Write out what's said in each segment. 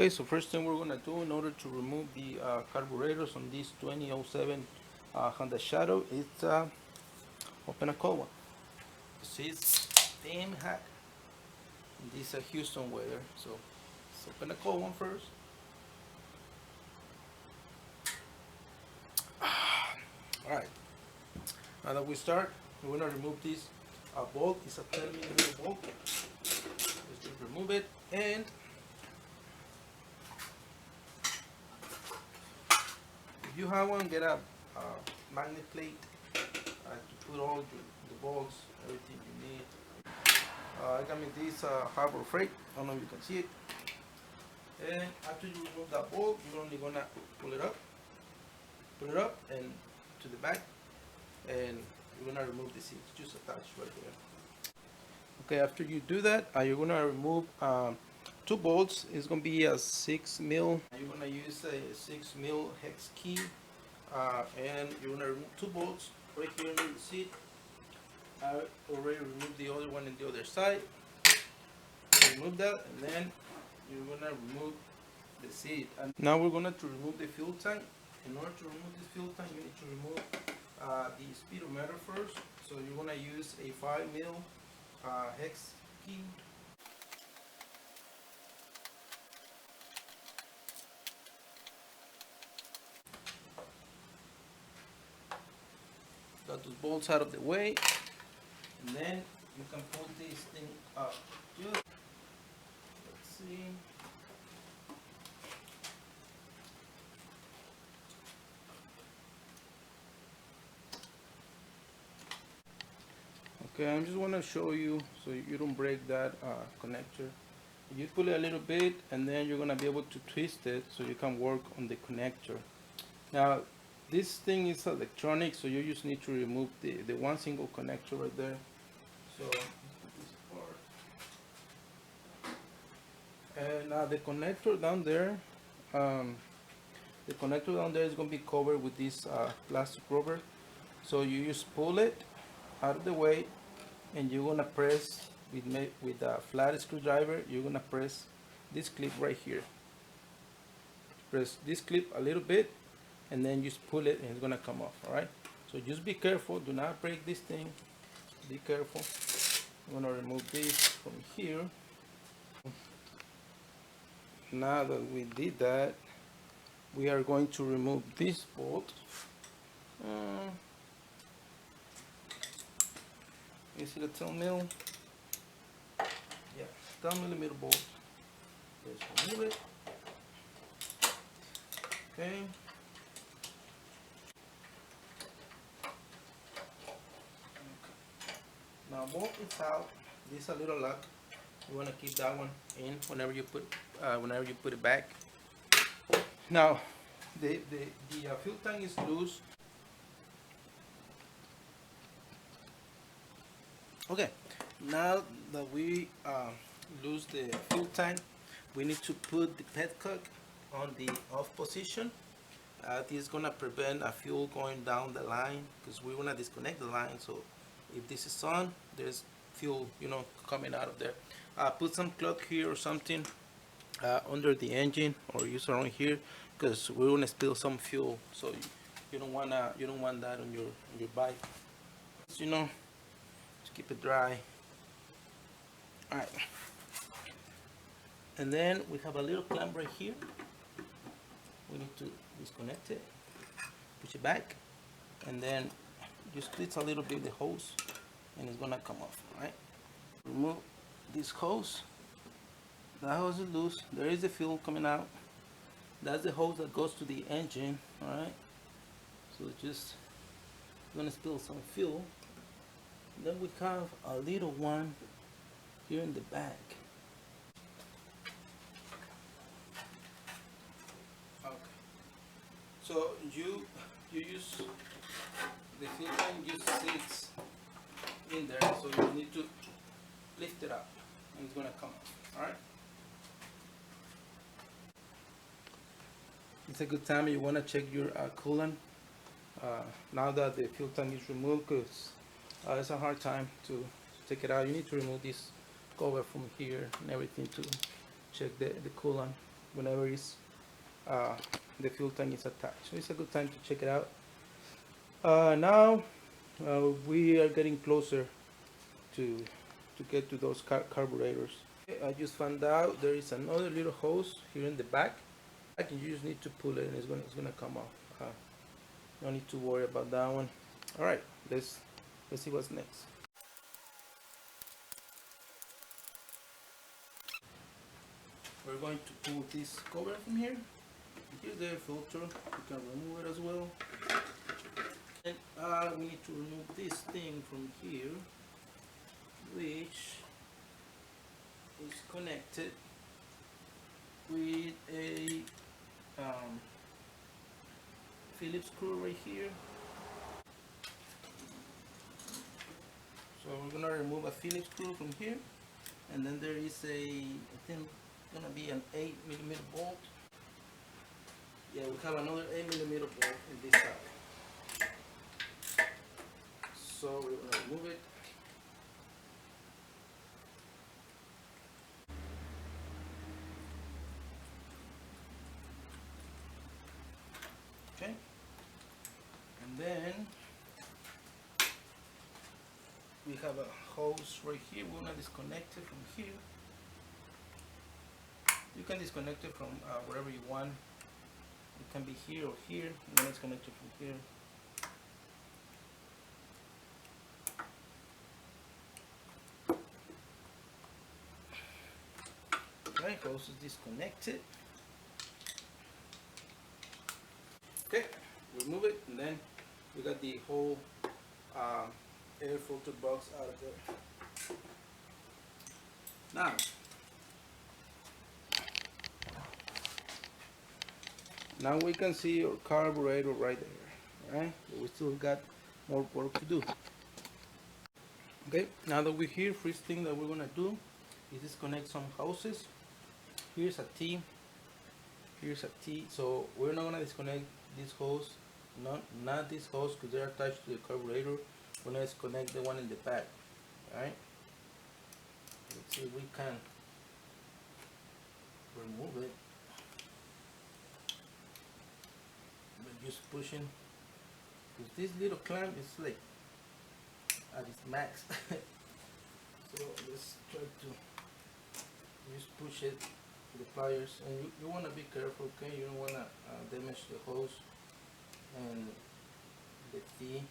Okay, so first thing we're gonna do in order to remove the carburetors on this 2007 Honda Shadow is open a cold one. See, it's damn hot. This is a Houston weather, so let's open a cold one first. All right. Now that we start, we're gonna remove this bolt. It's a 10mm bolt. Let's just remove it, and if you have one, get a magnet plate to put all the bolts, everything you need. I got me this Harbor Freight. I don't know if you can see it. And after you remove that bolt, you're only gonna pull it up and to the back, and you're gonna remove the seats. Just attached right there. Okay, after you do that, you're gonna remove two bolts. It's gonna be a 6mm. You're gonna use a 6mm hex key, and you're gonna remove two bolts right here under the seat. I already removed the other one on the other side. Remove that, and then you're gonna remove the seat. And now we're gonna remove the fuel tank. In order to remove this fuel tank, you need to remove the speedometer first. So you're gonna use a 5mm hex key. Got those bolts out of the way, and then you can pull this thing up. Let's see. Okay, I just want to show you so you don't break that connector. You pull it a little bit, and then you're gonna be able to twist it so you can work on the connector. Now, this thing is electronic, so you just need to remove the one single connector right there. So this part, and the connector down there, is gonna be covered with this plastic rubber. So you just pull it out of the way, and you're gonna press with a flat screwdriver. You're gonna press this clip right here. Press this clip a little bit, and then just pull it, and it's gonna come off. All right. So just be careful. Do not break this thing. Be careful. I'm gonna remove this from here. Now that we did that, we are going to remove this bolt. Is it a 10mm? Yeah, 10mm bolt. Let's remove it. Okay. Now bolt is out. This is a little lock. You want to keep that one in whenever you put it back. Now the fuel tank is loose. Okay, now that we lose the fuel tank, we need to put the petcock on the off position. This is gonna prevent a fuel going down the line, because we wanna disconnect the line. So if this is on, there's fuel, coming out of there. Put some cloth here or something under the engine, or use around here, because we're gonna spill some fuel. So you don't want that on your bike. Just keep it dry. All right. And then we have a little clamp right here. We need to disconnect it, push it back, and then just squeeze a little bit the hose, and it's gonna come off. All right. Remove this hose. That hose is loose. There is the fuel coming out. That's the hose that goes to the engine. All right. So just gonna spill some fuel. Then we have a little one here in the back. Okay. So you use the fuel tank just sits in there, so you need to lift it up, and it's gonna come off. All right. It's a good time you wanna check your coolant. Now that the fuel tank is removed, because it's a hard time to take it out. You need to remove this cover from here and everything to check the coolant. whenever it's uh, the fuel tank is attached. So it's a good time to check it out. Now we are getting closer to get to those carburetors. I just found out there is another little hose here in the back. You just need to pull it and it's gonna come off. No need to worry about that one. All right, let's see what's next. We're going to pull this cover from here. Here's the filter. You can remove it as well. And we need to remove this thing from here, which is connected with a Phillips screw right here. So we're gonna remove a Phillips screw from here, and then there is a, I think, gonna be an 8mm bolt. Yeah, we have another 8mm bolt in this side. So we're gonna remove it. Okay, and then we have a hose right here. We're gonna disconnect it from here. You can disconnect it from wherever you want. It can be here or here. I'm gonna disconnect it from here. Okay, hose is disconnected. Okay, remove it, and then we got the whole air filter box out of there. Now we can see our carburetor right there, right? But we still got more work to do. Okay, now that we're here, first thing that we're gonna do is disconnect some hoses. Here's a T, here's a T. So we're not gonna disconnect this hose, not this hose, because they're attached to the carburetor. We're gonna disconnect the one in the back. Alright, let's see if we can remove it. But just pushing, because this little clamp is like at its max. So let's try to just push it with the pliers, and you want to be careful, okay? You don't want to damage the hose and the T.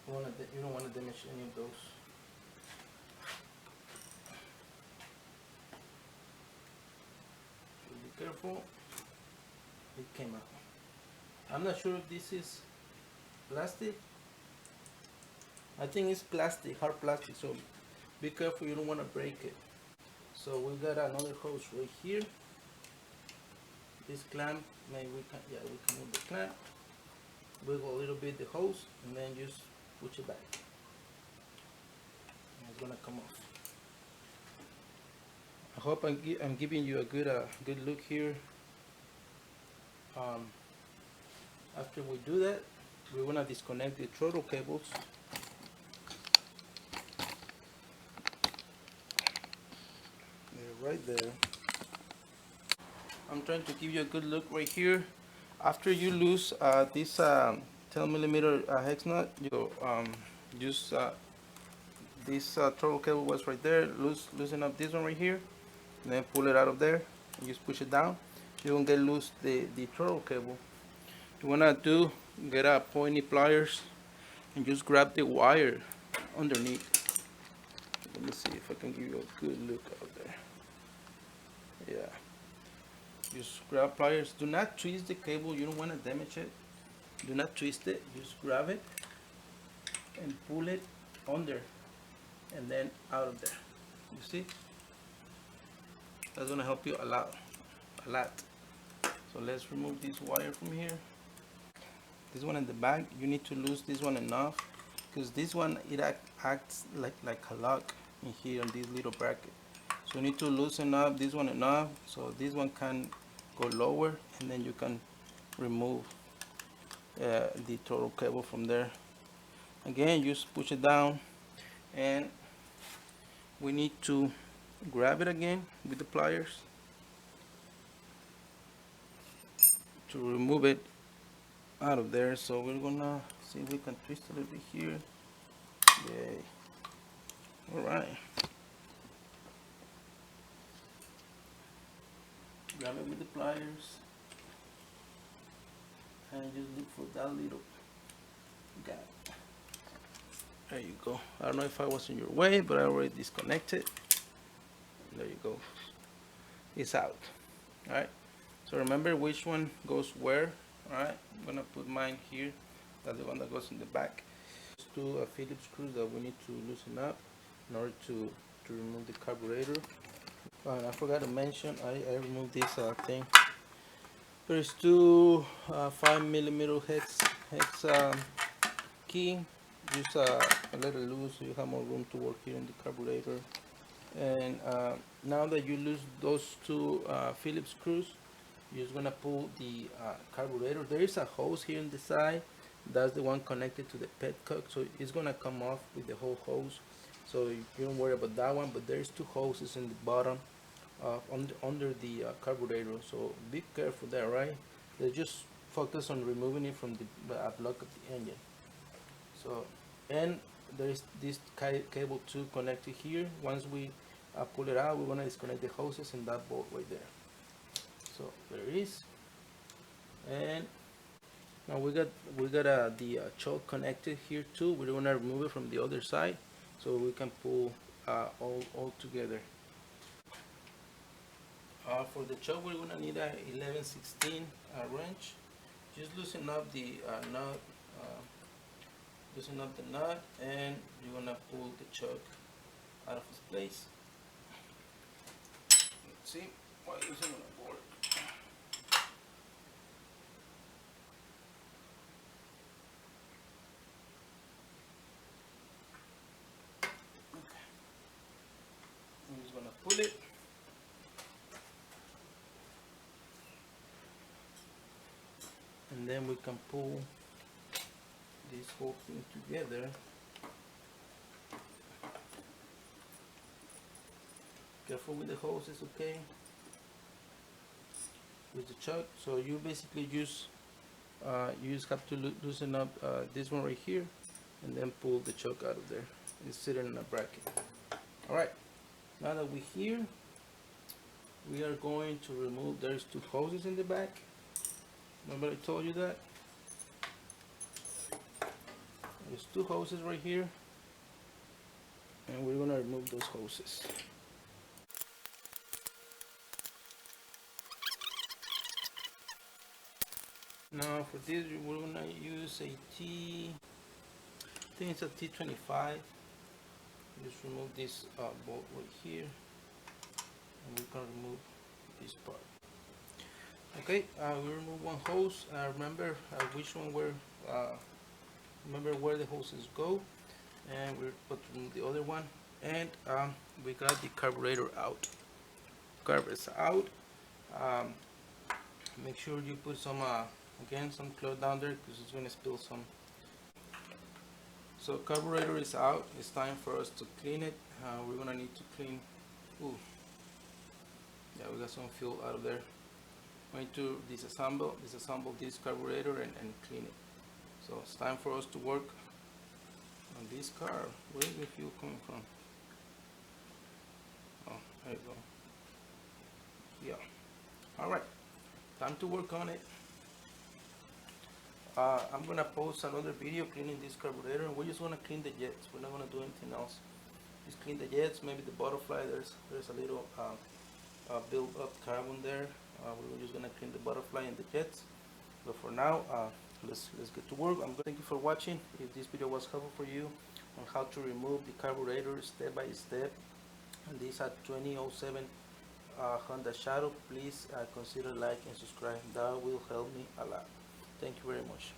You don't want to damage any of those. So be careful. It came out. I'm not sure if this is plastic. I think it's plastic, hard plastic, so be careful, you don't want to break it. So we got another hose right here. This clamp, maybe we can move the clamp, wiggle a little bit the hose, and then just push it back. And it's gonna come off. I hope I'm giving you a good look here. After we do that, we want to disconnect the throttle cables. They're right there. I'm trying to give you a good look right here. After you lose this 10mm hex nut, you use this throttle cable was right there. Loosen up this one right here, and then pull it out of there. And just push it down. You won't get loose the throttle cable. You wanna get a pointy pliers and just grab the wire underneath. Let me see if I can give you a good look out there. Yeah. Just grab pliers. Do not twist the cable. You don't want to damage it. Do not twist it. Just grab it and pull it under and then out of there. You see? That's gonna help you a lot. So let's remove this wire from here. This one in the back, you need to lose this one enough, because this one it acts like a lock in here on this little bracket. So you need to loosen up this one enough so this one can go lower, and then you can remove the throttle cable from there. Again, just push it down, and we need to grab it again with the pliers to remove it out of there. So we're gonna see if we can twist it a little bit here. Yay. All right. Grab it with the pliers and just look for that little gap. There you go. I don't know if I was in your way, but I already disconnected. There you go. It's out. All right. So remember which one goes where. All right. I'm gonna put mine here. That's the one that goes in the back. Two Phillips screws that we need to loosen up in order to remove the carburetor. I forgot to mention, I removed this thing. There's two 5mm hex key. Just let it loose so you have more room to work here in the carburetor. And now that you lose those two Phillips screws, you're just gonna pull the carburetor. There is a hose here on the side. That's the one connected to the petcock, so it's gonna come off with the whole hose. So you don't worry about that one. But there's two hoses in the bottom, under the carburetor. So be careful there, right? They just focus on removing it from the block of the engine. So, and there is this cable too connected here. Once we pull it out, we're gonna disconnect the hoses and that bolt right there. So there it is. And now we got the choke connected here too. We're gonna remove it from the other side so we can pull all together. For the choke, we're gonna need a 11/16 wrench. Just loosen up the nut. Loosen up the nut, and you're gonna pull the choke out of its place. Let's see why isn't gonna work. Okay. I'm just gonna pull it. And then we can pull this whole thing together. Careful with the hoses, okay? With the chuck. So you basically you just have to loosen up this one right here, and then pull the chuck out of there. It's sitting in a bracket. All right. Now that we're here, we are going to remove. There's two hoses in the back. Remember I told you that? There's two hoses right here, and we're gonna remove those hoses. Now for this, we're gonna use a I think it's a T25. Just remove this bolt right here, and we can remove this part. Okay, we remove one hose. Remember which one where. Remember where the hoses go, and we're going to remove the other one. And we got the carburetor out. Carburetor's out. Make sure you put some again some cloth down there because it's going to spill some. So carburetor is out. It's time for us to clean it. We're going to need to clean. Ooh, yeah, we got some fuel out of there. Going to disassemble this carburetor and clean it. So it's time for us to work on this car. Where is the fuel coming from? Oh, there you go. Yeah. All right. Time to work on it. I'm gonna post another video cleaning this carburetor, and we're just gonna clean the jets. We're not gonna do anything else. Just clean the jets. Maybe the butterfly. There's a little build up carbon there. We're just gonna clean the butterfly and the jets. But for now, let's get to work. Thank you for watching. If this video was helpful for you on how to remove the carburetor step by step and this 2007 Honda Shadow, please consider like and subscribe. That will help me a lot. Thank you very much.